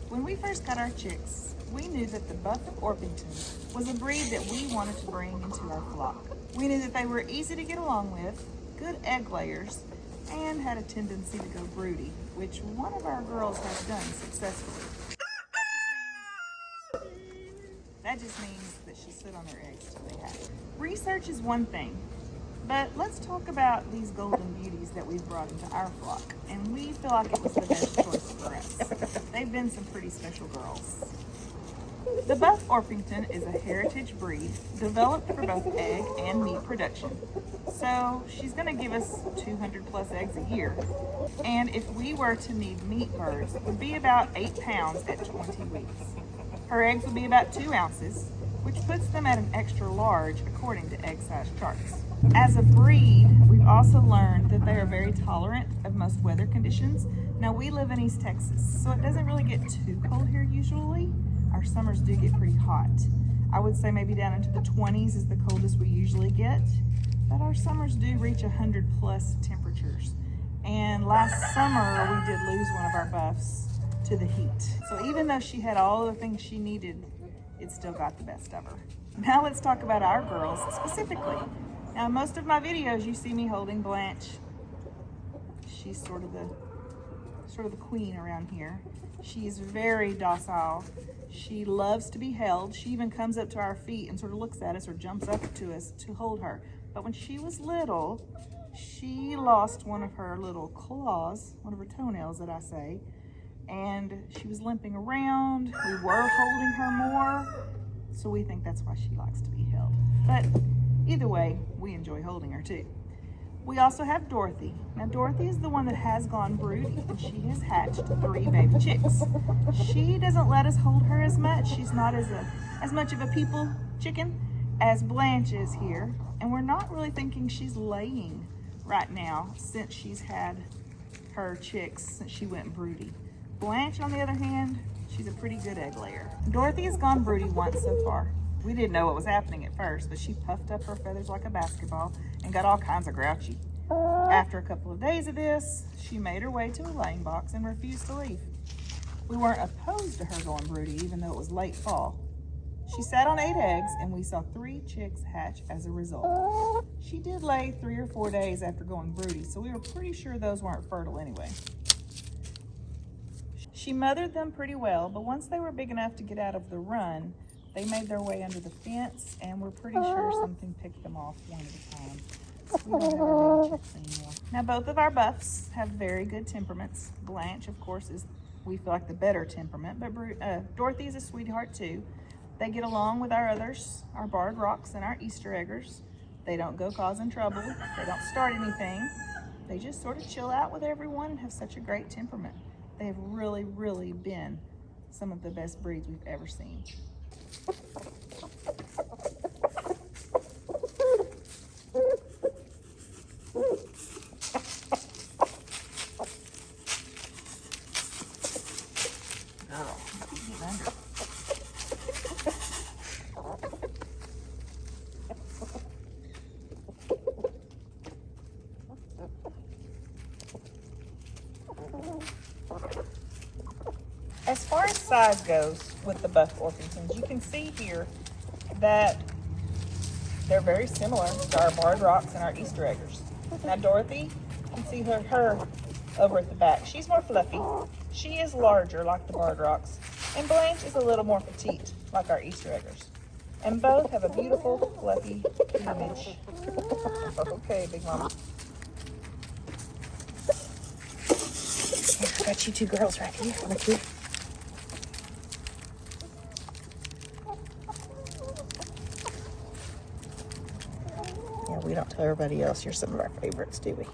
When we first got our chicks, we knew that the Buff Orpington was a breed that we wanted to bring into our flock. We knew that they were easy to get along with, good egg layers, and had a tendency to go broody, which one of our girls has done successfully. That just means that she'll sit on her eggs till they hatch. Research is one thing, but let's talk about these golden beauties that we've brought into our flock, and we feel like it was the best choice for us. They've been some pretty special girls. The Buff Orpington is a heritage breed developed for both egg and meat production. So she's going to give us 200 plus eggs a year. And if we were to need meat birds, it would be about 8 pounds at 20 weeks. Her eggs would be about 2 ounces, which puts them at an extra large according to egg size charts. As a breed, we've also learned that they are very tolerant of most weather conditions. Now we live in East Texas, so it doesn't really get too cold here usually. Our summers do get pretty hot. I would say maybe down into the 20s is the coldest we usually get, but our summers do reach 100 plus temperatures. And last summer we did lose one of our buffs to the heat. So even though she had all the things she needed, it still got the best of her. Now let's talk about our girls specifically. Now in most of my videos you see me holding Blanche. She's sort of the queen around here. She's very docile. She loves to be held. She even comes up to our feet and sort of looks at us or jumps up to us to hold her. But when she was little, she lost one of her little claws, one of her toenails that I say, and she was limping around. We were holding her more, so we think that's why she likes to be held. But either way, we enjoy holding her too. We also have Dorothy. Now Dorothy is the one that has gone broody, and she has hatched 3 baby chicks. She doesn't let us hold her as much. She's not as much of a people chicken as Blanche is here, and we're not really thinking she's laying right now since she's had her chicks since she went broody. Blanche, on the other hand, she's a pretty good egg layer. Dorothy has gone broody once so far. We didn't know what was happening at first, but she puffed up her feathers like a basketball and got all kinds of grouchy. After a couple of days of this, she made her way to a laying box and refused to leave. We weren't opposed to her going broody, even though it was late fall. She sat on 8 eggs, and we saw 3 chicks hatch as a result. She did lay 3 or 4 days after going broody, so we were pretty sure those weren't fertile anyway. She mothered them pretty well, but once they were big enough to get out of the run, they made their way under the fence, and we're pretty sure something picked them off one at a time. So we don't have our baby chicks anymore. Now, both of our buffs have very good temperaments. Blanche, of course, is, we feel like, the better temperament, but Dorothy is a sweetheart too. They get along with our others, our barred rocks and our Easter eggers. They don't go causing trouble. They don't start anything. They just sort of chill out with everyone and have such a great temperament. They have really, really been some of the best breeds we've ever seen. As far as size goes with the Buff Orpingtons, you can see here that they're very similar to our barred rocks and our Easter eggers. Now Dorothy, you can see her over at the back. She's more fluffy. She is larger like the barred rocks. And Blanche is a little more petite like our Easter eggers. And both have a beautiful fluffy plumage. Okay, Big Mama. Here, I got you 2 girls right here. Look here. Yeah, we don't tell everybody else you're some of our favorites, do we?